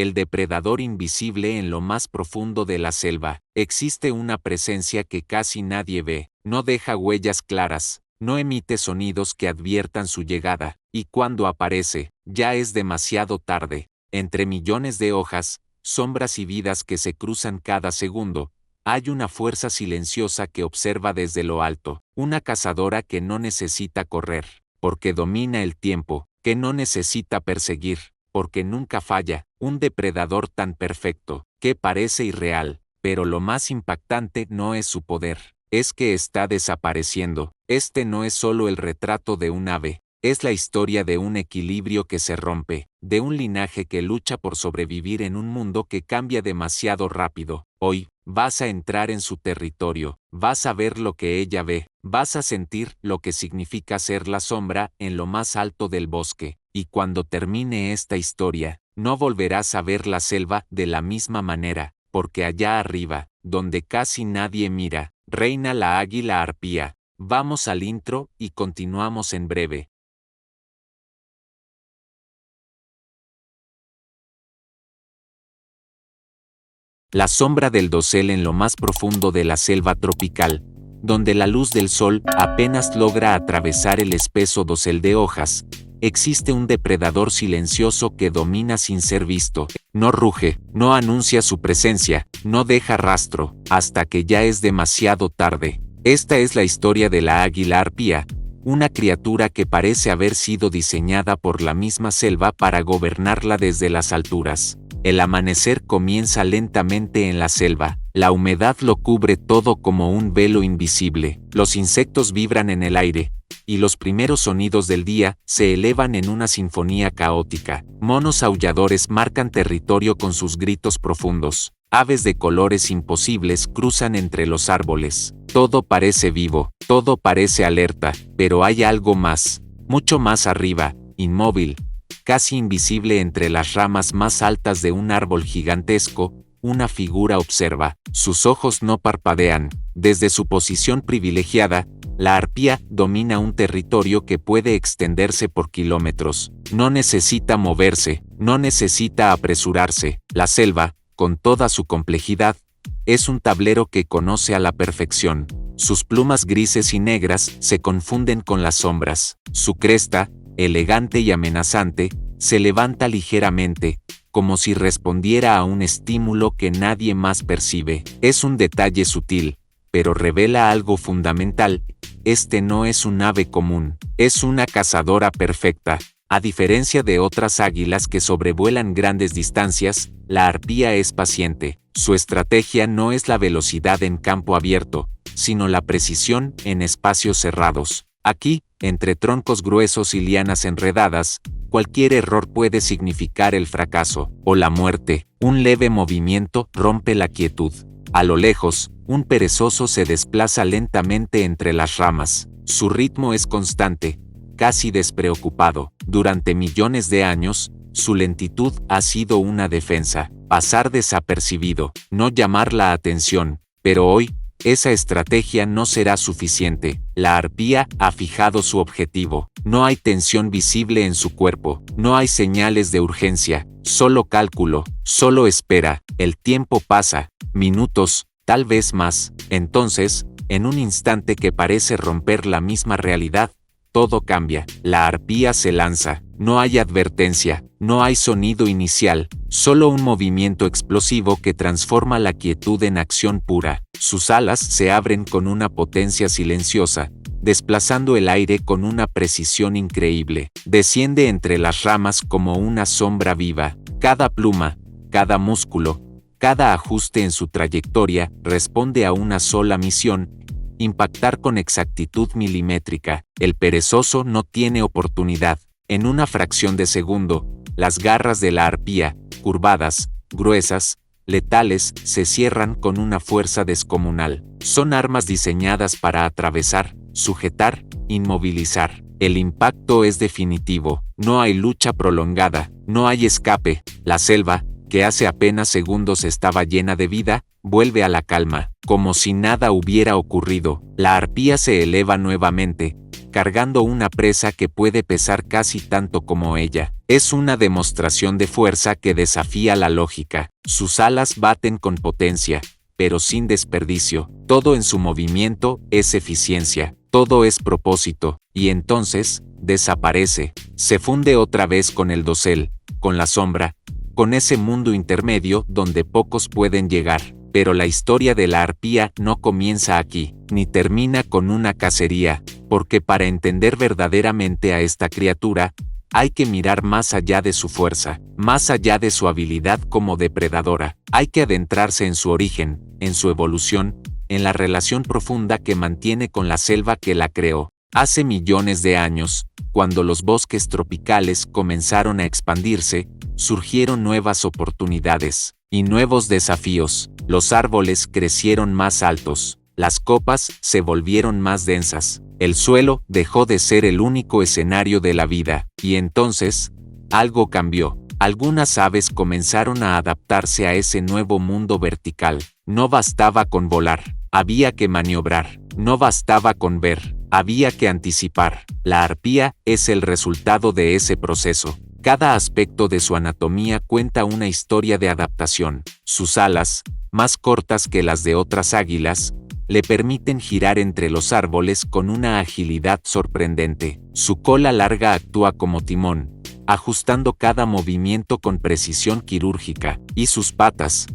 el depredador invisible en lo más profundo de la selva. Existe una presencia que casi nadie ve, no deja huellas claras, no emite sonidos que adviertan su llegada, y cuando aparece, ya es demasiado tarde. Entre millones de hojas, sombras y vidas que se cruzan cada segundo, hay una fuerza silenciosa que observa desde lo alto, una cazadora que no necesita correr, porque domina el tiempo, que no necesita perseguir, porque nunca falla, un depredador tan perfecto, que parece irreal, pero lo más impactante no es su poder, es que está desapareciendo. Este no es solo el retrato de un ave, es la historia de un equilibrio que se rompe, de un linaje que lucha por sobrevivir en un mundo que cambia demasiado rápido. Hoy, vas a entrar en su territorio, vas a ver lo que ella ve, vas a sentir lo que significa ser la sombra en lo más alto del bosque, y cuando termine esta historia, no volverás a ver la selva de la misma manera, porque allá arriba, donde casi nadie mira, reina la águila arpía. Vamos al intro y continuamos en breve. La sombra del dosel en lo más profundo de la selva tropical, donde la luz del sol apenas logra atravesar el espeso dosel de hojas, existe un depredador silencioso que domina sin ser visto. No ruge, no anuncia su presencia, no deja rastro, hasta que ya es demasiado tarde. Esta es la historia de la águila arpía, una criatura que parece haber sido diseñada por la misma selva para gobernarla desde las alturas. El amanecer comienza lentamente en la selva, la humedad lo cubre todo como un velo invisible, los insectos vibran en el aire, y los primeros sonidos del día se elevan en una sinfonía caótica. Monos aulladores marcan territorio con sus gritos profundos, aves de colores imposibles cruzan entre los árboles. Todo parece vivo, todo parece alerta, pero hay algo más, mucho más arriba, inmóvil, casi invisible entre las ramas más altas de un árbol gigantesco. Una figura observa, sus ojos no parpadean. Desde su posición privilegiada, la arpía domina un territorio que puede extenderse por kilómetros. No necesita moverse, no necesita apresurarse. La selva, con toda su complejidad, es un tablero que conoce a la perfección. Sus plumas grises y negras se confunden con las sombras. Su cresta, elegante y amenazante, se levanta ligeramente, como si respondiera a un estímulo que nadie más percibe. Es un detalle sutil, pero revela algo fundamental. Este no es un ave común, es una cazadora perfecta. A diferencia de otras águilas que sobrevuelan grandes distancias, la arpía es paciente. Su estrategia no es la velocidad en campo abierto, sino la precisión en espacios cerrados. Aquí, entre troncos gruesos y lianas enredadas, cualquier error puede significar el fracaso o la muerte. Un leve movimiento rompe la quietud. A lo lejos, un perezoso se desplaza lentamente entre las ramas. Su ritmo es constante, casi despreocupado. Durante millones de años, su lentitud ha sido una defensa. Pasar desapercibido, no llamar la atención. Pero hoy, esa estrategia no será suficiente. La arpía ha fijado su objetivo. No hay tensión visible en su cuerpo, no hay señales de urgencia, solo cálculo, solo espera. El tiempo pasa, minutos, tal vez más. Entonces, en un instante que parece romper la misma realidad, todo cambia. La arpía se lanza. No hay advertencia, no hay sonido inicial, solo un movimiento explosivo que transforma la quietud en acción pura. Sus alas se abren con una potencia silenciosa, desplazando el aire con una precisión increíble. Desciende entre las ramas como una sombra viva. Cada pluma, cada músculo, cada ajuste en su trayectoria responde a una sola misión: impactar con exactitud milimétrica. El perezoso no tiene oportunidad. En una fracción de segundo, las garras de la arpía, curvadas, gruesas, letales, se cierran con una fuerza descomunal. Son armas diseñadas para atravesar, sujetar, inmovilizar. El impacto es definitivo, no hay lucha prolongada, no hay escape. La selva, que hace apenas segundos estaba llena de vida, vuelve a la calma, como si nada hubiera ocurrido. La arpía se eleva nuevamente, cargando una presa que puede pesar casi tanto como ella. Es una demostración de fuerza que desafía la lógica. Sus alas baten con potencia, pero sin desperdicio. Todo en su movimiento es eficiencia, todo es propósito, y entonces, desaparece. Se funde otra vez con el dosel, con la sombra, con ese mundo intermedio donde pocos pueden llegar. Pero la historia de la arpía no comienza aquí, ni termina con una cacería, porque para entender verdaderamente a esta criatura, hay que mirar más allá de su fuerza, más allá de su habilidad como depredadora. Hay que adentrarse en su origen, en su evolución, en la relación profunda que mantiene con la selva que la creó. Hace millones de años, cuando los bosques tropicales comenzaron a expandirse, surgieron nuevas oportunidades y nuevos desafíos. Los árboles crecieron más altos, las copas se volvieron más densas, el suelo dejó de ser el único escenario de la vida, y entonces, algo cambió. Algunas aves comenzaron a adaptarse a ese nuevo mundo vertical. No bastaba con volar, había que maniobrar. No bastaba con ver, había que anticipar. La arpía es el resultado de ese proceso. Cada aspecto de su anatomía cuenta una historia de adaptación. Sus alas, más cortas que las de otras águilas, le permiten girar entre los árboles con una agilidad sorprendente. Su cola larga actúa como timón, ajustando cada movimiento con precisión quirúrgica, y sus patas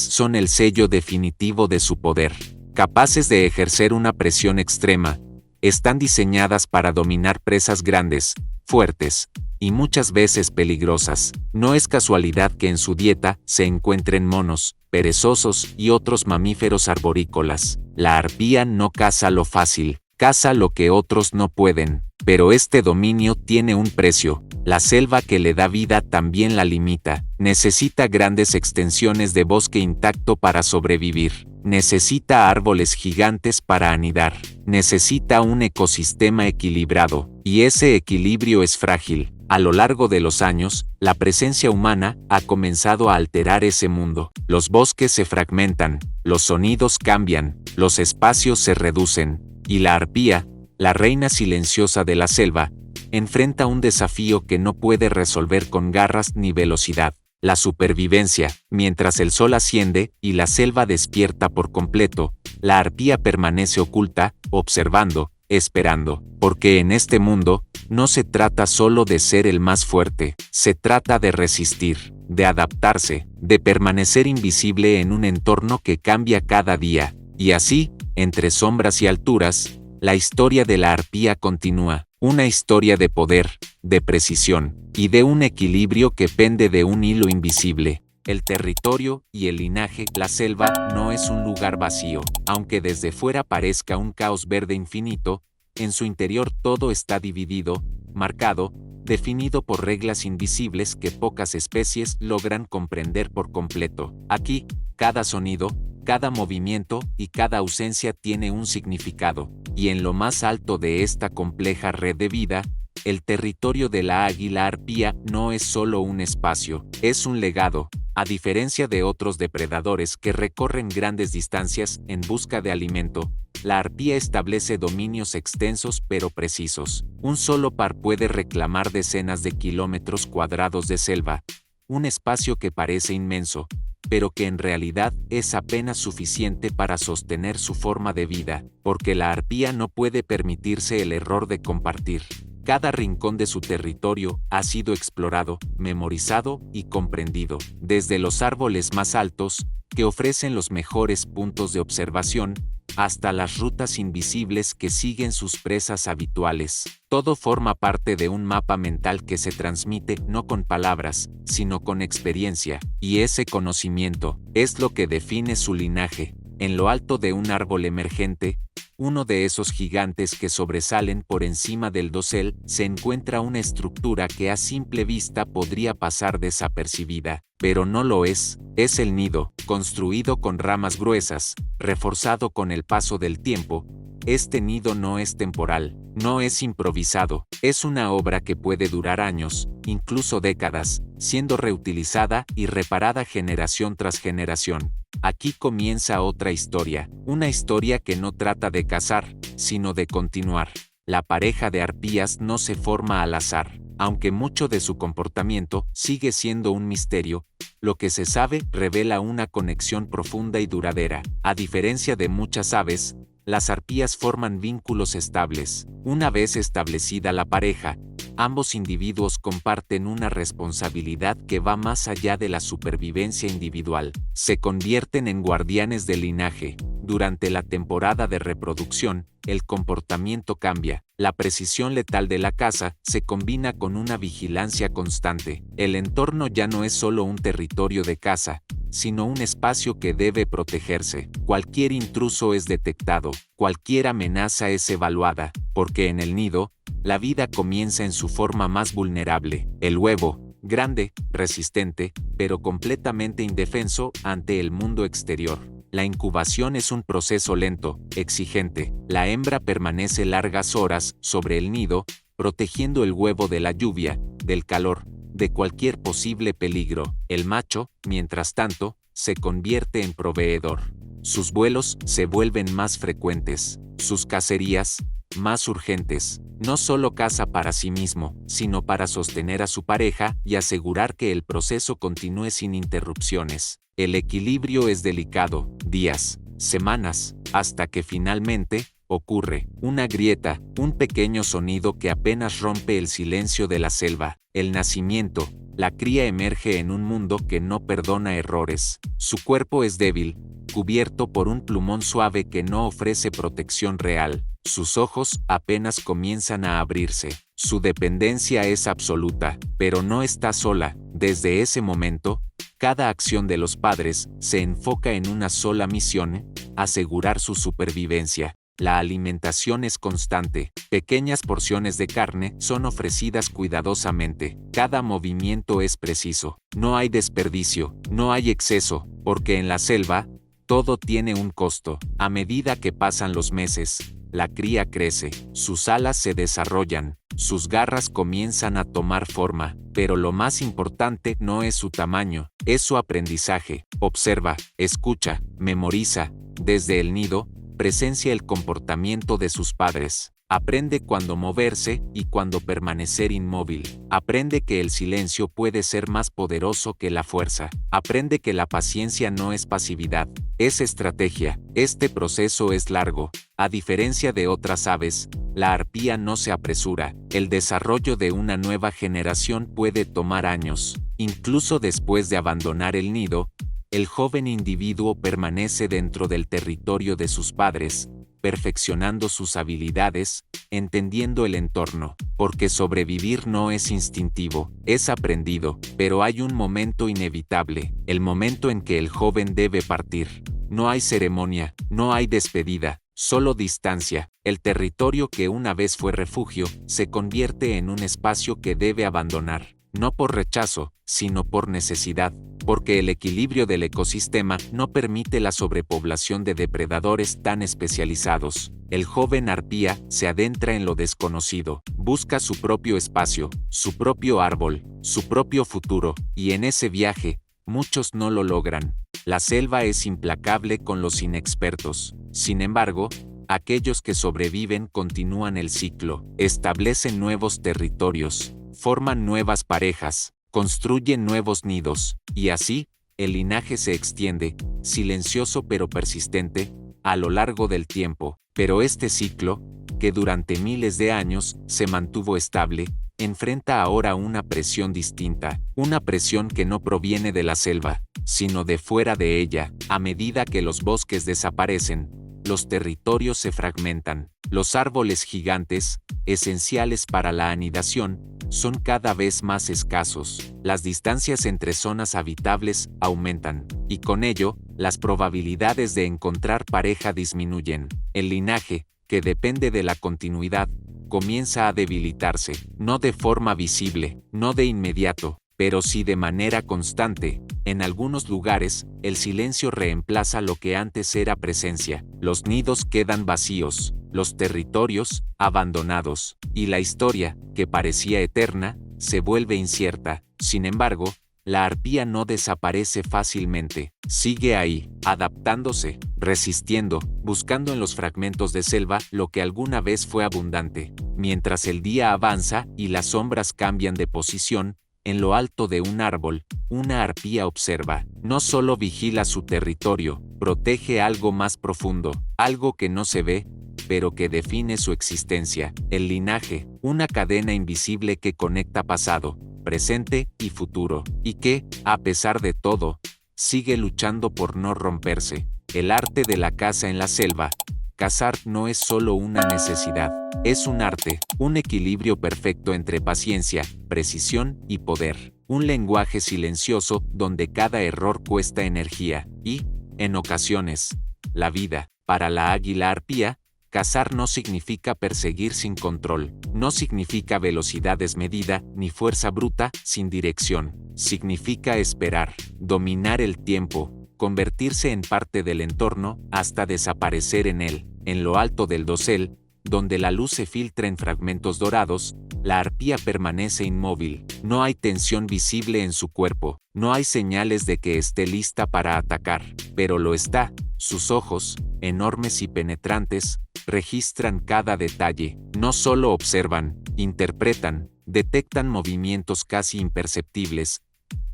son el sello definitivo de su poder. Capaces de ejercer una presión extrema, están diseñadas para dominar presas grandes, fuertes, y muchas veces peligrosas. No es casualidad que en su dieta se encuentren monos, perezosos y otros mamíferos arborícolas. La arpía no caza lo fácil, caza lo que otros no pueden. Pero este dominio tiene un precio. La selva que le da vida también la limita. Necesita grandes extensiones de bosque intacto para sobrevivir. Necesita árboles gigantes para anidar. Necesita un ecosistema equilibrado. Y ese equilibrio es frágil. A lo largo de los años, la presencia humana ha comenzado a alterar ese mundo. Los bosques se fragmentan, los sonidos cambian, los espacios se reducen. Y la arpía, la reina silenciosa de la selva, enfrenta un desafío que no puede resolver con garras ni velocidad. La supervivencia. Mientras el sol asciende y la selva despierta por completo, la arpía permanece oculta, observando, esperando. Porque en este mundo, no se trata solo de ser el más fuerte, se trata de resistir, de adaptarse, de permanecer invisible en un entorno que cambia cada día. Y así, entre sombras y alturas, la historia de la arpía continúa. Una historia de poder, de precisión, y de un equilibrio que pende de un hilo invisible. El territorio y el linaje. La selva no es un lugar vacío. Aunque desde fuera parezca un caos verde infinito, en su interior todo está dividido, marcado, definido por reglas invisibles que pocas especies logran comprender por completo. Aquí, cada sonido, cada movimiento y cada ausencia tiene un significado, y en lo más alto de esta compleja red de vida, el territorio de la águila arpía no es solo un espacio, es un legado. A diferencia de otros depredadores que recorren grandes distancias en busca de alimento, la arpía establece dominios extensos pero precisos. Un solo par puede reclamar decenas de kilómetros cuadrados de selva, un espacio que parece inmenso, pero que en realidad es apenas suficiente para sostener su forma de vida, porque la arpía no puede permitirse el error de compartir. Cada rincón de su territorio ha sido explorado, memorizado y comprendido, desde los árboles más altos, que ofrecen los mejores puntos de observación, hasta las rutas invisibles que siguen sus presas habituales. Todo forma parte de un mapa mental que se transmite no con palabras, sino con experiencia, y ese conocimiento es lo que define su linaje. En lo alto de un árbol emergente, uno de esos gigantes que sobresalen por encima del dosel, se encuentra una estructura que a simple vista podría pasar desapercibida, pero no lo es. Es el nido, construido con ramas gruesas, reforzado con el paso del tiempo. Este nido no es temporal, no es improvisado, es una obra que puede durar años, incluso décadas, siendo reutilizada y reparada generación tras generación. Aquí comienza otra historia, una historia que no trata de cazar, sino de continuar. La pareja de arpías no se forma al azar. Aunque mucho de su comportamiento sigue siendo un misterio, lo que se sabe revela una conexión profunda y duradera. A diferencia de muchas aves, las arpías forman vínculos estables. Una vez establecida la pareja, ambos individuos comparten una responsabilidad que va más allá de la supervivencia individual. Se convierten en guardianes del linaje. Durante la temporada de reproducción, el comportamiento cambia. La precisión letal de la caza se combina con una vigilancia constante. El entorno ya no es solo un territorio de caza, sino un espacio que debe protegerse. Cualquier intruso es detectado, cualquier amenaza es evaluada, porque en el nido, la vida comienza en su forma más vulnerable. El huevo, grande, resistente, pero completamente indefenso ante el mundo exterior. La incubación es un proceso lento, exigente. La hembra permanece largas horas sobre el nido, protegiendo el huevo de la lluvia, del calor, de cualquier posible peligro. El macho, mientras tanto, se convierte en proveedor. Sus vuelos se vuelven más frecuentes, sus cacerías, más urgentes. No solo caza para sí mismo, sino para sostener a su pareja y asegurar que el proceso continúe sin interrupciones. El equilibrio es delicado, días, semanas, hasta que finalmente ocurre una grieta, un pequeño sonido que apenas rompe el silencio de la selva. El nacimiento, la cría emerge en un mundo que no perdona errores. Su cuerpo es débil, cubierto por un plumón suave que no ofrece protección real. Sus ojos apenas comienzan a abrirse. Su dependencia es absoluta, pero no está sola. Desde ese momento, cada acción de los padres se enfoca en una sola misión: asegurar su supervivencia. La alimentación es constante. Pequeñas porciones de carne son ofrecidas cuidadosamente. Cada movimiento es preciso. No hay desperdicio, no hay exceso, porque en la selva, todo tiene un costo. A medida que pasan los meses, la cría crece, sus alas se desarrollan, sus garras comienzan a tomar forma, pero lo más importante no es su tamaño, es su aprendizaje. Observa, escucha, memoriza. Desde el nido, presencia el comportamiento de sus padres. Aprende cuándo moverse y cuándo permanecer inmóvil. Aprende que el silencio puede ser más poderoso que la fuerza. Aprende que la paciencia no es pasividad, es estrategia. Este proceso es largo. A diferencia de otras aves, la arpía no se apresura. El desarrollo de una nueva generación puede tomar años. Incluso después de abandonar el nido, el joven individuo permanece dentro del territorio de sus padres, perfeccionando sus habilidades, entendiendo el entorno, porque sobrevivir no es instintivo, es aprendido, pero hay un momento inevitable, el momento en que el joven debe partir. No hay ceremonia, no hay despedida, solo distancia. El territorio que una vez fue refugio, se convierte en un espacio que debe abandonar, no por rechazo, sino por necesidad, porque el equilibrio del ecosistema no permite la sobrepoblación de depredadores tan especializados. El joven arpía se adentra en lo desconocido, busca su propio espacio, su propio árbol, su propio futuro, y en ese viaje, muchos no lo logran. La selva es implacable con los inexpertos. Sin embargo, aquellos que sobreviven continúan el ciclo, establecen nuevos territorios, forman nuevas parejas, construyen nuevos nidos, y así, el linaje se extiende, silencioso pero persistente, a lo largo del tiempo. Pero este ciclo, que durante miles de años se mantuvo estable, enfrenta ahora una presión distinta, una presión que no proviene de la selva, sino de fuera de ella. A medida que los bosques desaparecen, los territorios se fragmentan. Los árboles gigantes, esenciales para la anidación, son cada vez más escasos. Las distancias entre zonas habitables aumentan, y con ello, las probabilidades de encontrar pareja disminuyen. El linaje, que depende de la continuidad, comienza a debilitarse, no de forma visible, no de inmediato, pero sí de manera constante. En algunos lugares, el silencio reemplaza lo que antes era presencia. Los nidos quedan vacíos, los territorios, abandonados, y la historia, que parecía eterna, se vuelve incierta. Sin embargo, la arpía no desaparece fácilmente, sigue ahí, adaptándose, resistiendo, buscando en los fragmentos de selva lo que alguna vez fue abundante. Mientras el día avanza y las sombras cambian de posición, en lo alto de un árbol, una arpía observa. No solo vigila su territorio, protege algo más profundo, algo que no se ve, pero que define su existencia, el linaje, una cadena invisible que conecta pasado, presente y futuro, y que, a pesar de todo, sigue luchando por no romperse. El arte de la caza en la selva. Cazar no es solo una necesidad, es un arte, un equilibrio perfecto entre paciencia, precisión y poder. Un lenguaje silencioso donde cada error cuesta energía y, en ocasiones, la vida. Para la águila arpía, cazar no significa perseguir sin control, no significa velocidad desmedida ni fuerza bruta sin dirección. Significa esperar, dominar el tiempo, convertirse en parte del entorno hasta desaparecer en él. En lo alto del dosel, donde la luz se filtra en fragmentos dorados, la arpía permanece inmóvil. No hay tensión visible en su cuerpo, no hay señales de que esté lista para atacar, pero lo está. Sus ojos, enormes y penetrantes, registran cada detalle. No solo observan, interpretan, detectan movimientos casi imperceptibles.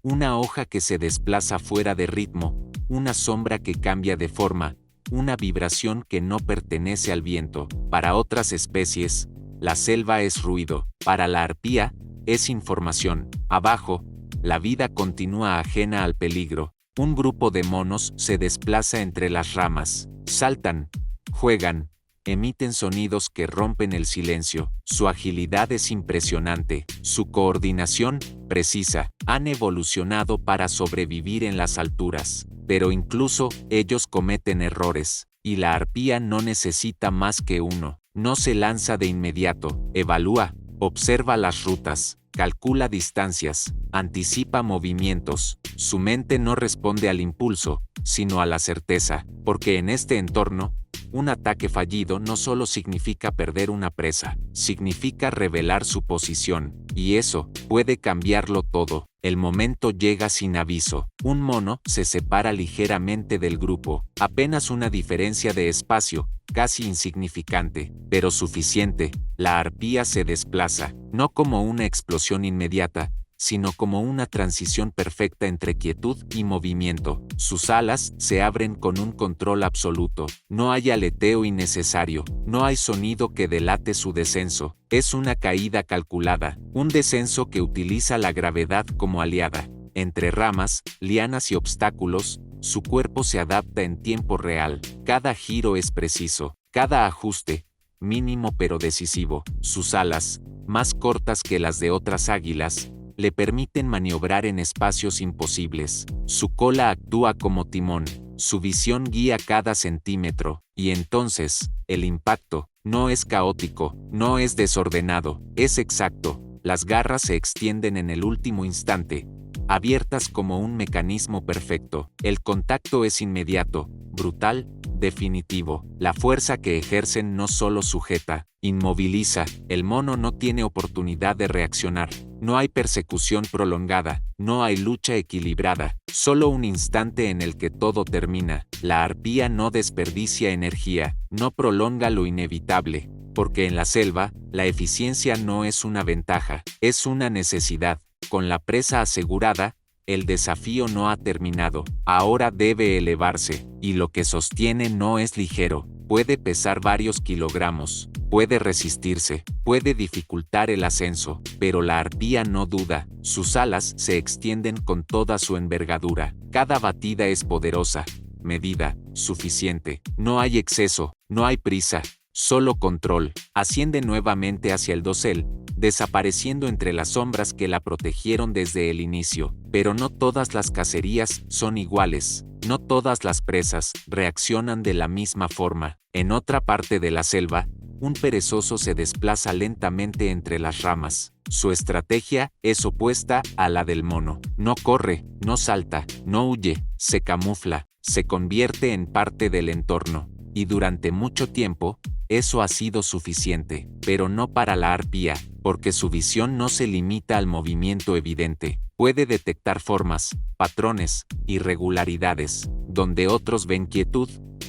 Una hoja que se desplaza fuera de ritmo, una sombra que cambia de forma, una vibración que no pertenece al viento. Para otras especies, la selva es ruido. Para la arpía, es información. Abajo, la vida continúa ajena al peligro. Un grupo de monos se desplaza entre las ramas. Saltan, juegan, emiten sonidos que rompen el silencio. Su agilidad es impresionante, su coordinación, precisa. Han evolucionado para sobrevivir en las alturas, pero incluso ellos cometen errores, y la arpía no necesita más que uno. No se lanza de inmediato, evalúa, observa las rutas, calcula distancias, anticipa movimientos. Su mente no responde al impulso, sino a la certeza, porque en este entorno, un ataque fallido no solo significa perder una presa, significa revelar su posición, y eso puede cambiarlo todo. El momento llega sin aviso. Un mono se separa ligeramente del grupo, apenas una diferencia de espacio, casi insignificante, pero suficiente. La arpía se desplaza, no como una explosión inmediata, sino como una transición perfecta entre quietud y movimiento. Sus alas se abren con un control absoluto. No hay aleteo innecesario, no hay sonido que delate su descenso. Es una caída calculada, un descenso que utiliza la gravedad como aliada. Entre ramas, lianas y obstáculos, su cuerpo se adapta en tiempo real. Cada giro es preciso, cada ajuste, mínimo pero decisivo. Sus alas, más cortas que las de otras águilas, le permiten maniobrar en espacios imposibles. Su cola actúa como timón, su visión guía cada centímetro, y entonces, el impacto, no es caótico, no es desordenado, es exacto. Las garras se extienden en el último instante, abiertas como un mecanismo perfecto. El contacto es inmediato, brutal, definitivo. La fuerza que ejercen no solo sujeta, inmoviliza. El mono no tiene oportunidad de reaccionar. No hay persecución prolongada, no hay lucha equilibrada, solo un instante en el que todo termina. La arpía no desperdicia energía, no prolonga lo inevitable, porque en la selva, la eficiencia no es una ventaja, es una necesidad. Con la presa asegurada, el desafío no ha terminado, ahora debe elevarse, y lo que sostiene no es ligero, puede pesar varios kilogramos, puede resistirse, puede dificultar el ascenso, pero la arpía no duda, sus alas se extienden con toda su envergadura, cada batida es poderosa, medida, suficiente, no hay exceso, no hay prisa, solo control. Asciende nuevamente hacia el dosel, desapareciendo entre las sombras que la protegieron desde el inicio. Pero no todas las cacerías son iguales, no todas las presas reaccionan de la misma forma. En otra parte de la selva, un perezoso se desplaza lentamente entre las ramas. Su estrategia es opuesta a la del mono. No corre, no salta, no huye, se camufla, se convierte en parte del entorno. Y durante mucho tiempo, eso ha sido suficiente, pero no para la arpía, porque su visión no se limita al movimiento evidente. Puede detectar formas, patrones, irregularidades. Donde otros ven quietud,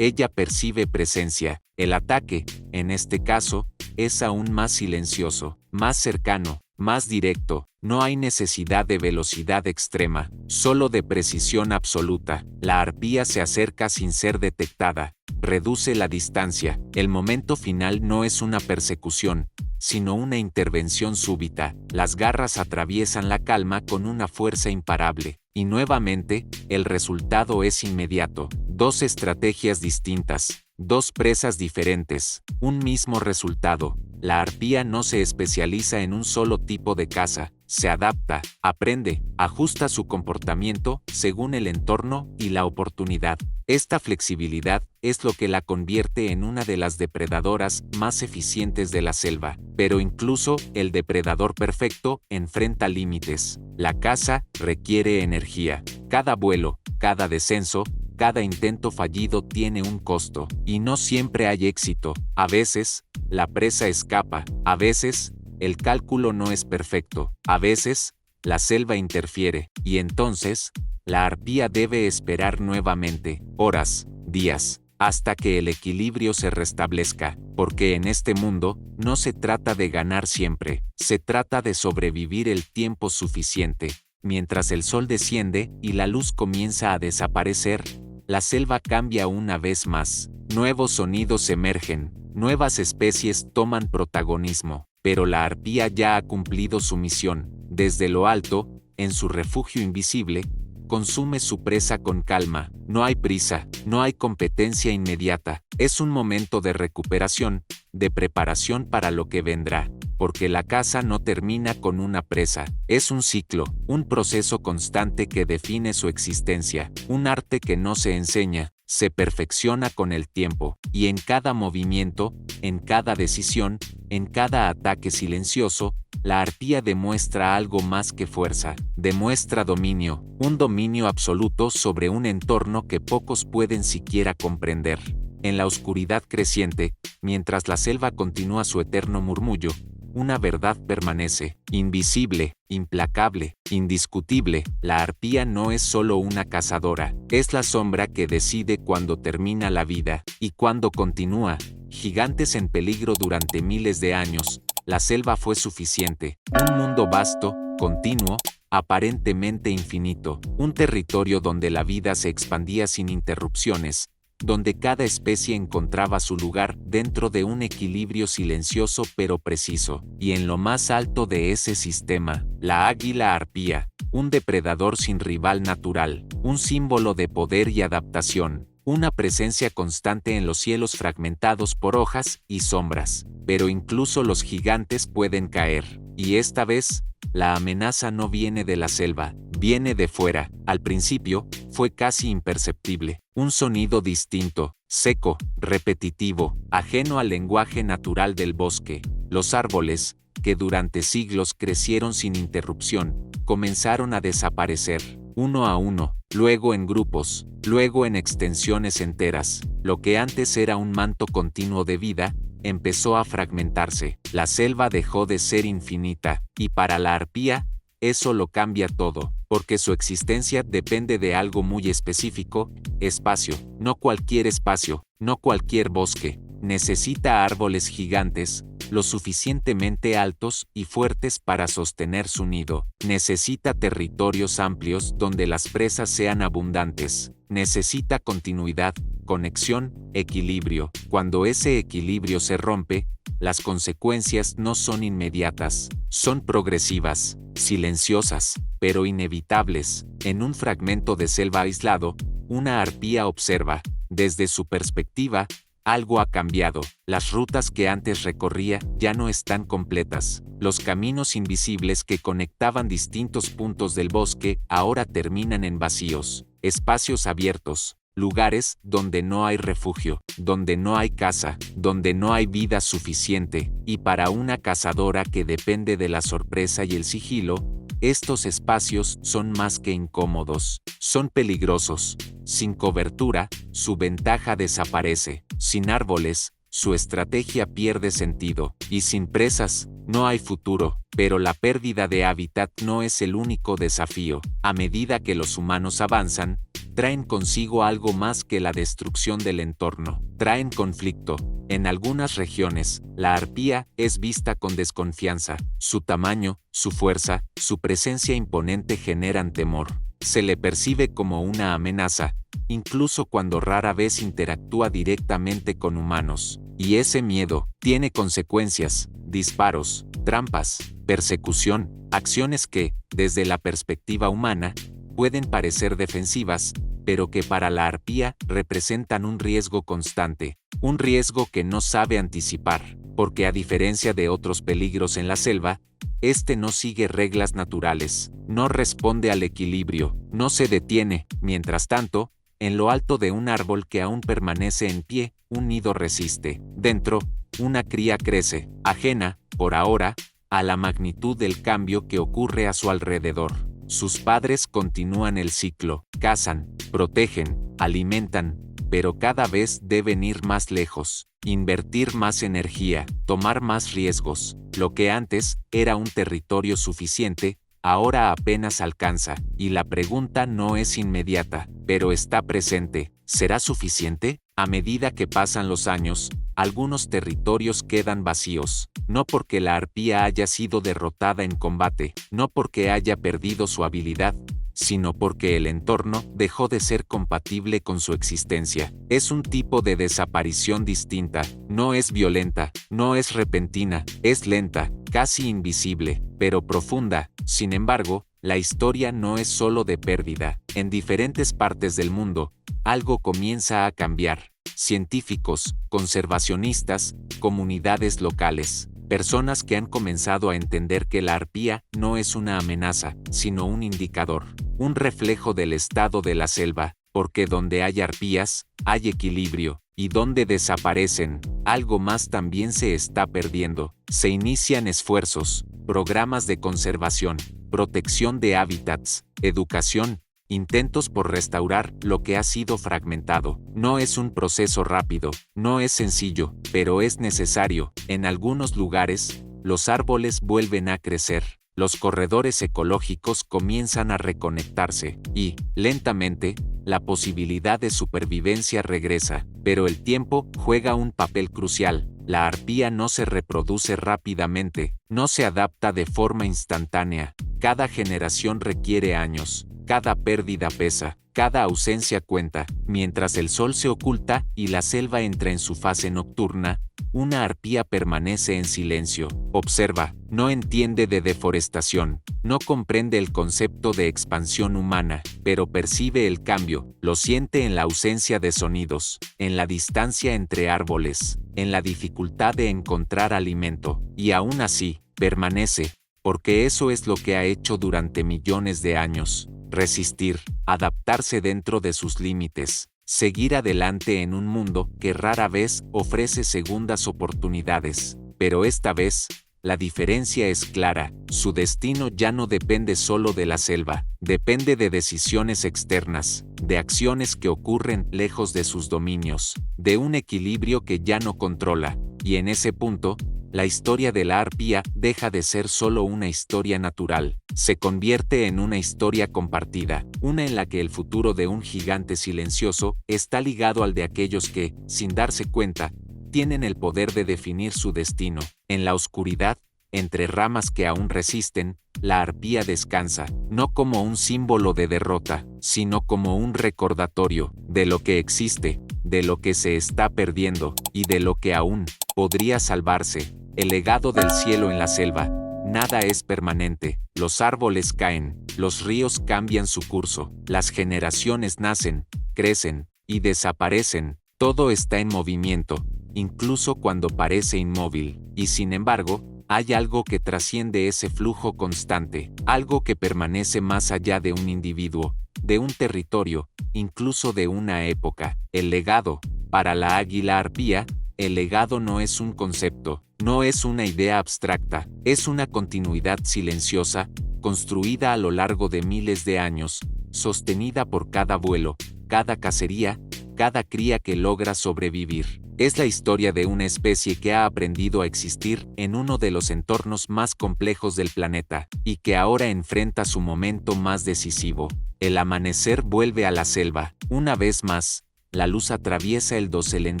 Ella percibe presencia. El ataque, en este caso, es aún más silencioso, más cercano, más directo. No hay necesidad de velocidad extrema, solo de precisión absoluta. La arpía se acerca sin ser detectada, reduce la distancia. El momento final no es una persecución, sino una intervención súbita. Las garras atraviesan la calma con una fuerza imparable. Y nuevamente, el resultado es inmediato. Dos estrategias distintas, dos presas diferentes, un mismo resultado. La arpía no se especializa en un solo tipo de caza, se adapta, aprende, ajusta su comportamiento según el entorno y la oportunidad. Esta flexibilidad es lo que la convierte en una de las depredadoras más eficientes de la selva. Pero incluso el depredador perfecto enfrenta límites. La caza requiere energía. Cada vuelo, cada descenso, cada intento fallido tiene un costo, y no siempre hay éxito. A veces, la presa escapa, a veces, el cálculo no es perfecto, a veces, la selva interfiere, y entonces, la arpía debe esperar nuevamente, horas, días, hasta que el equilibrio se restablezca, porque en este mundo, no se trata de ganar siempre, se trata de sobrevivir el tiempo suficiente. Mientras el sol desciende y la luz comienza a desaparecer, la selva cambia una vez más. Nuevos sonidos emergen, nuevas especies toman protagonismo, pero la arpía ya ha cumplido su misión. Desde lo alto, en su refugio invisible, consume su presa con calma. No hay prisa, no hay competencia inmediata. Es un momento de recuperación, de preparación para lo que vendrá. Porque la caza no termina con una presa, es un ciclo, un proceso constante que define su existencia, un arte que no se enseña, se perfecciona con el tiempo, y en cada movimiento, en cada decisión, en cada ataque silencioso, la arpía demuestra algo más que fuerza, demuestra dominio, un dominio absoluto sobre un entorno que pocos pueden siquiera comprender. En la oscuridad creciente, mientras la selva continúa su eterno murmullo, una verdad permanece, invisible, implacable, indiscutible. La arpía no es solo una cazadora, es la sombra que decide cuándo termina la vida y cuándo continúa. Gigantes en peligro durante miles de años, la selva fue suficiente. Un mundo vasto, continuo, aparentemente infinito, un territorio donde la vida se expandía sin interrupciones, donde cada especie encontraba su lugar dentro de un equilibrio silencioso pero preciso. Y en lo más alto de ese sistema, la águila arpía, un depredador sin rival natural, un símbolo de poder y adaptación, una presencia constante en los cielos fragmentados por hojas y sombras. Pero incluso los gigantes pueden caer, y esta vez, la amenaza no viene de la selva, viene de fuera. Al principio, fue casi imperceptible. Un sonido distinto, seco, repetitivo, ajeno al lenguaje natural del bosque. Los árboles, que durante siglos crecieron sin interrupción, comenzaron a desaparecer, uno a uno, luego en grupos, luego en extensiones enteras. Lo que antes era un manto continuo de vida, empezó a fragmentarse. La selva dejó de ser infinita, y para la arpía, eso lo cambia todo, porque su existencia depende de algo muy específico: espacio. No cualquier espacio, no cualquier bosque. Necesita árboles gigantes, lo suficientemente altos y fuertes para sostener su nido. Necesita territorios amplios donde las presas sean abundantes. Necesita continuidad, conexión, equilibrio. Cuando ese equilibrio se rompe, las consecuencias no son inmediatas, son progresivas, silenciosas, pero inevitables. En un fragmento de selva aislado, una arpía observa, desde su perspectiva, algo ha cambiado. Las rutas que antes recorría ya no están completas. Los caminos invisibles que conectaban distintos puntos del bosque ahora terminan en vacíos, espacios abiertos, lugares donde no hay refugio, donde no hay casa, donde no hay vida suficiente. Y para una cazadora que depende de la sorpresa y el sigilo, estos espacios son más que incómodos, son peligrosos. Sin cobertura, su ventaja desaparece. Sin árboles, su estrategia pierde sentido. Y sin presas, no hay futuro. Pero la pérdida de hábitat no es el único desafío. A medida que los humanos avanzan, traen consigo algo más que la destrucción del entorno. Traen conflicto. En algunas regiones, la arpía es vista con desconfianza. Su tamaño, su fuerza, su presencia imponente generan temor. Se le percibe como una amenaza, incluso cuando rara vez interactúa directamente con humanos. Y ese miedo tiene consecuencias, disparos, trampas, persecución, acciones que, desde la perspectiva humana, pueden parecer defensivas, pero que para la arpía representan un riesgo constante, un riesgo que no sabe anticipar, porque a diferencia de otros peligros en la selva, este no sigue reglas naturales, no responde al equilibrio, no se detiene. Mientras tanto, en lo alto de un árbol que aún permanece en pie, un nido resiste. Dentro, una cría crece, ajena, por ahora, a la magnitud del cambio que ocurre a su alrededor. Sus padres continúan el ciclo, cazan, protegen, alimentan, pero cada vez deben ir más lejos, invertir más energía, tomar más riesgos. Lo que antes era un territorio suficiente, ahora apenas alcanza, y la pregunta no es inmediata, pero está presente. ¿Será suficiente? A medida que pasan los años, algunos territorios quedan vacíos, no porque la arpía haya sido derrotada en combate, no porque haya perdido su habilidad, sino porque el entorno dejó de ser compatible con su existencia. Es un tipo de desaparición distinta, no es violenta, no es repentina, es lenta, casi invisible, pero profunda. Sin embargo, la historia no es solo de pérdida. En diferentes partes del mundo, algo comienza a cambiar. Científicos, conservacionistas, comunidades locales, personas que han comenzado a entender que la arpía no es una amenaza, sino un indicador, un reflejo del estado de la selva, porque donde hay arpías, hay equilibrio, y donde desaparecen, algo más también se está perdiendo. Se inician esfuerzos, programas de conservación, protección de hábitats, educación, intentos por restaurar lo que ha sido fragmentado. No es un proceso rápido, no es sencillo, pero es necesario. En algunos lugares, los árboles vuelven a crecer, los corredores ecológicos comienzan a reconectarse, y, lentamente, la posibilidad de supervivencia regresa. Pero el tiempo juega un papel crucial. La arpía no se reproduce rápidamente, no se adapta de forma instantánea. Cada generación requiere años. Cada pérdida pesa, cada ausencia cuenta. Mientras el sol se oculta y la selva entra en su fase nocturna, una arpía permanece en silencio. Observa, no entiende de deforestación, no comprende el concepto de expansión humana, pero percibe el cambio, lo siente en la ausencia de sonidos, en la distancia entre árboles, en la dificultad de encontrar alimento, y aún así, permanece, porque eso es lo que ha hecho durante millones de años. Resistir, adaptarse dentro de sus límites, seguir adelante en un mundo que rara vez ofrece segundas oportunidades. Pero esta vez, la diferencia es clara, su destino ya no depende solo de la selva, depende de decisiones externas, de acciones que ocurren lejos de sus dominios, de un equilibrio que ya no controla, y en ese punto, la historia de la arpía deja de ser solo una historia natural, se convierte en una historia compartida, una en la que el futuro de un gigante silencioso está ligado al de aquellos que, sin darse cuenta, tienen el poder de definir su destino. En la oscuridad, entre ramas que aún resisten, la arpía descansa, no como un símbolo de derrota, sino como un recordatorio de lo que existe, de lo que se está perdiendo, y de lo que aún podría salvarse. El legado del cielo en la selva. Nada es permanente, los árboles caen, los ríos cambian su curso, las generaciones nacen, crecen, y desaparecen, todo está en movimiento, incluso cuando parece inmóvil, y sin embargo, hay algo que trasciende ese flujo constante, algo que permanece más allá de un individuo, de un territorio, incluso de una época. El legado. Para la águila arpía, el legado no es un concepto, no es una idea abstracta, es una continuidad silenciosa, construida a lo largo de miles de años, sostenida por cada vuelo, cada cacería, cada cría que logra sobrevivir. Es la historia de una especie que ha aprendido a existir en uno de los entornos más complejos del planeta, y que ahora enfrenta su momento más decisivo. El amanecer vuelve a la selva. Una vez más, la luz atraviesa el dosel en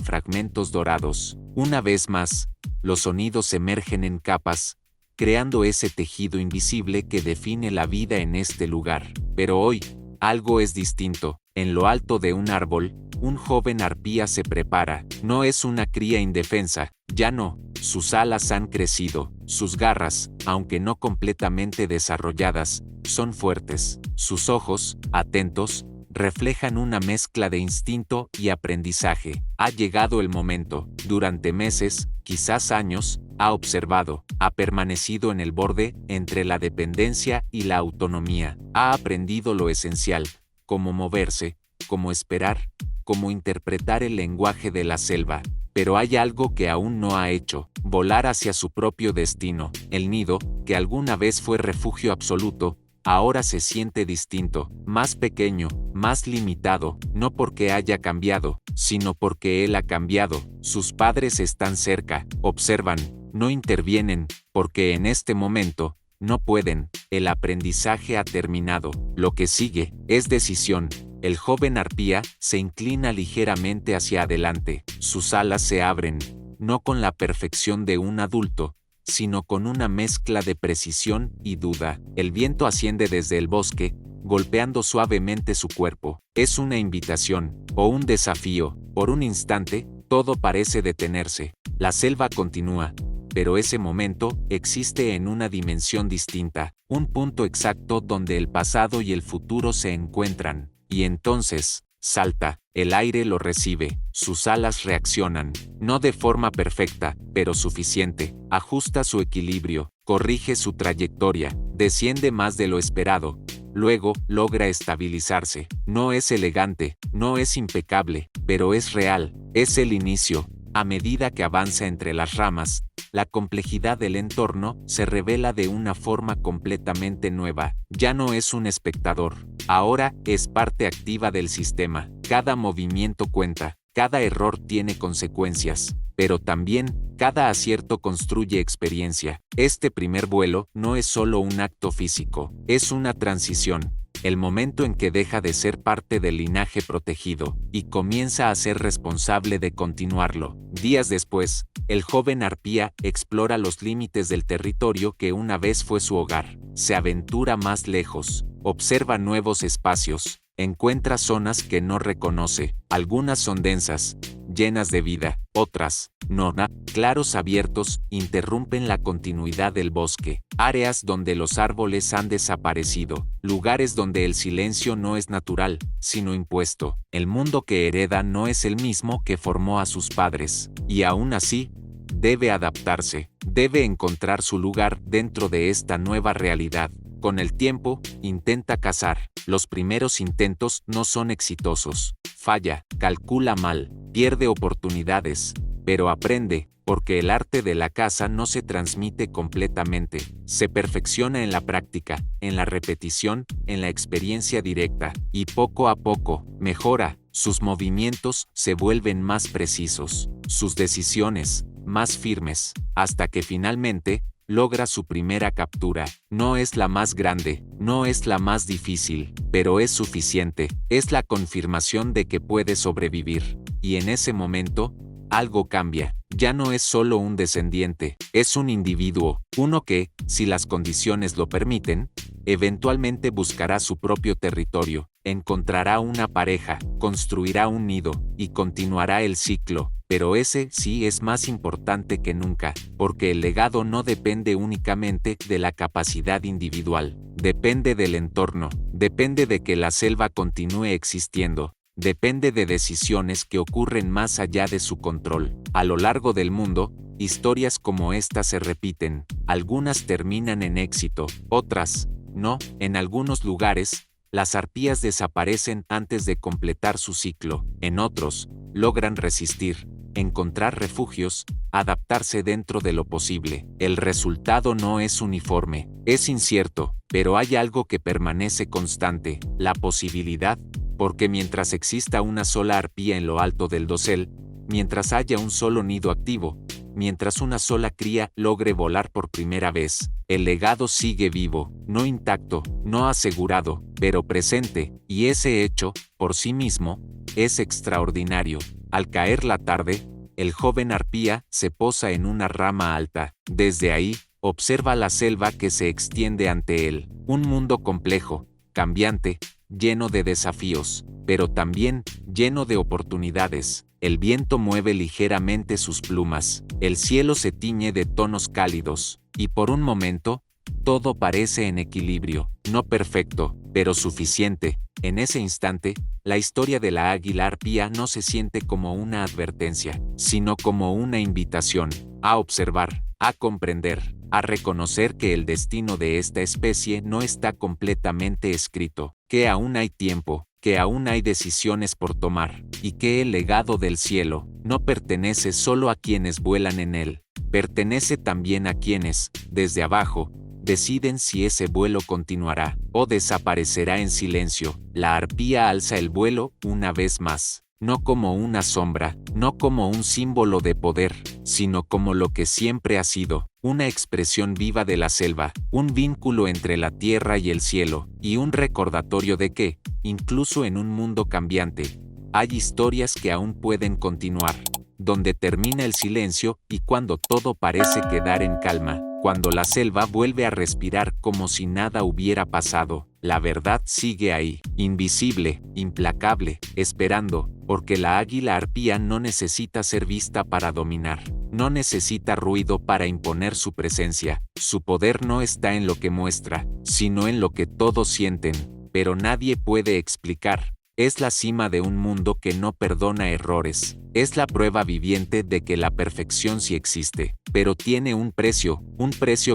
fragmentos dorados. Una vez más, los sonidos emergen en capas, creando ese tejido invisible que define la vida en este lugar. Pero hoy, algo es distinto. En lo alto de un árbol, un joven arpía se prepara. No es una cría indefensa, ya no. Sus alas han crecido. Sus garras, aunque no completamente desarrolladas, son fuertes. Sus ojos, atentos, reflejan una mezcla de instinto y aprendizaje. Ha llegado el momento. Durante meses, quizás años, ha observado, ha permanecido en el borde entre la dependencia y la autonomía. Ha aprendido lo esencial, cómo moverse, cómo esperar, cómo interpretar el lenguaje de la selva. Pero hay algo que aún no ha hecho: volar hacia su propio destino. El nido, que alguna vez fue refugio absoluto, ahora se siente distinto, más pequeño, más limitado, no porque haya cambiado, sino porque él ha cambiado. Sus padres están cerca, observan, no intervienen, porque en este momento, no pueden. El aprendizaje ha terminado. Lo que sigue es decisión. El joven arpía se inclina ligeramente hacia adelante. Sus alas se abren, no con la perfección de un adulto, sino con una mezcla de precisión y duda. El viento asciende desde el bosque, golpeando suavemente su cuerpo. Es una invitación, o un desafío. Por un instante, todo parece detenerse. La selva continúa, pero ese momento existe en una dimensión distinta, un punto exacto donde el pasado y el futuro se encuentran. Y entonces, salta, el aire lo recibe, sus alas reaccionan, no de forma perfecta, pero suficiente, ajusta su equilibrio, corrige su trayectoria, desciende más de lo esperado, luego logra estabilizarse. No es elegante, no es impecable, pero es real, es el inicio. A medida que avanza entre las ramas, la complejidad del entorno se revela de una forma completamente nueva. Ya no es un espectador, ahora es parte activa del sistema. Cada movimiento cuenta, cada error tiene consecuencias, pero también, cada acierto construye experiencia. Este primer vuelo no es solo un acto físico, es una transición. El momento en que deja de ser parte del linaje protegido y comienza a ser responsable de continuarlo. Días después, el joven arpía explora los límites del territorio que una vez fue su hogar. Se aventura más lejos, observa nuevos espacios, encuentra zonas que no reconoce. Algunas son densas, llenas de vida, otras, no. Claros abiertos interrumpen la continuidad del bosque, áreas donde los árboles han desaparecido, lugares donde el silencio no es natural, sino impuesto. El mundo que hereda no es el mismo que formó a sus padres, y aún así, debe adaptarse, debe encontrar su lugar dentro de esta nueva realidad. Con el tiempo, intenta cazar. Los primeros intentos no son exitosos. Falla, calcula mal, pierde oportunidades, pero aprende, porque el arte de la caza no se transmite completamente. Se perfecciona en la práctica, en la repetición, en la experiencia directa, y poco a poco, mejora. Sus movimientos se vuelven más precisos, sus decisiones, más firmes, hasta que finalmente, logra su primera captura. No es la más grande, no es la más difícil, pero es suficiente. Es la confirmación de que puede sobrevivir. Y en ese momento, algo cambia. Ya no es solo un descendiente, es un individuo, uno que, si las condiciones lo permiten, eventualmente buscará su propio territorio, encontrará una pareja, construirá un nido, y continuará el ciclo. Pero ese sí es más importante que nunca, porque el legado no depende únicamente de la capacidad individual, depende del entorno, depende de que la selva continúe existiendo, depende de decisiones que ocurren más allá de su control. A lo largo del mundo, historias como esta se repiten, algunas terminan en éxito, otras, no. En algunos lugares, las arpías desaparecen antes de completar su ciclo, en otros, logran resistir, encontrar refugios, adaptarse dentro de lo posible. El resultado no es uniforme, es incierto, pero hay algo que permanece constante: la posibilidad, porque mientras exista una sola arpía en lo alto del dosel, mientras haya un solo nido activo, mientras una sola cría logre volar por primera vez, el legado sigue vivo, no intacto, no asegurado, pero presente, y ese hecho, por sí mismo, es extraordinario. Al caer la tarde, el joven arpía se posa en una rama alta. Desde ahí, observa la selva que se extiende ante él, un mundo complejo, cambiante, lleno de desafíos, pero también lleno de oportunidades. El viento mueve ligeramente sus plumas, el cielo se tiñe de tonos cálidos, y por un momento, todo parece en equilibrio, no perfecto, pero suficiente. En ese instante, la historia de la águila arpía no se siente como una advertencia, sino como una invitación a observar, a comprender, a reconocer que el destino de esta especie no está completamente escrito, que aún hay tiempo, que aún hay decisiones por tomar, y que el legado del cielo no pertenece solo a quienes vuelan en él, pertenece también a quienes, desde abajo, deciden si ese vuelo continuará o desaparecerá en silencio. La arpía alza el vuelo una vez más, no como una sombra, no como un símbolo de poder, sino como lo que siempre ha sido, una expresión viva de la selva, un vínculo entre la tierra y el cielo, y un recordatorio de que, incluso en un mundo cambiante, hay historias que aún pueden continuar, donde termina el silencio y cuando todo parece quedar en calma. Cuando la selva vuelve a respirar como si nada hubiera pasado, la verdad sigue ahí, invisible, implacable, esperando, porque la águila arpía no necesita ser vista para dominar, no necesita ruido para imponer su presencia, su poder no está en lo que muestra, sino en lo que todos sienten, pero nadie puede explicar. Es la cima de un mundo que no perdona errores, es la prueba viviente de que la perfección sí existe, pero tiene un precio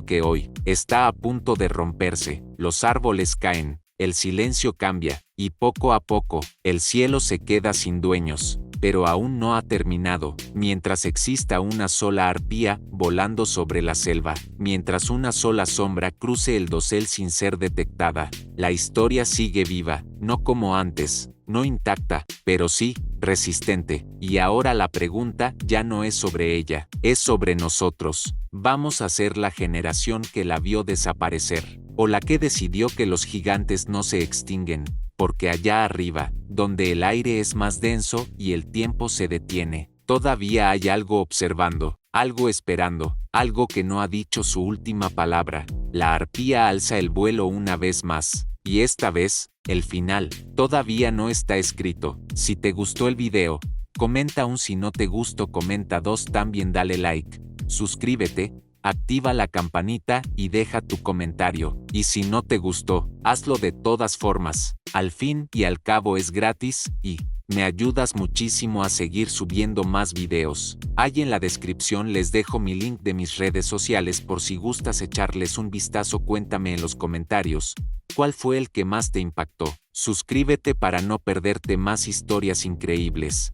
que hoy está a punto de romperse. Los árboles caen, el silencio cambia, y poco a poco, el cielo se queda sin dueños, pero aún no ha terminado. Mientras exista una sola arpía volando sobre la selva, mientras una sola sombra cruce el dosel sin ser detectada, la historia sigue viva, no como antes, no intacta, pero sí, resistente. Y ahora la pregunta ya no es sobre ella, es sobre nosotros. ¿Vamos a ser la generación que la vio desaparecer, o la que decidió que los gigantes no se extinguen? Porque allá arriba, donde el aire es más denso y el tiempo se detiene, todavía hay algo observando, algo esperando, algo que no ha dicho su última palabra. La arpía alza el vuelo una vez más, y esta vez, el final, todavía no está escrito. Si te gustó el video, comenta un. Si no te gustó, comenta 2. También dale like, suscríbete, activa la campanita y deja tu comentario. Y si no te gustó, hazlo de todas formas. Al fin y al cabo es gratis y me ayudas muchísimo a seguir subiendo más videos. Ahí en la descripción les dejo mi link de mis redes sociales por si gustas echarles un vistazo. Cuéntame en los comentarios cuál fue el que más te impactó. Suscríbete para no perderte más historias increíbles.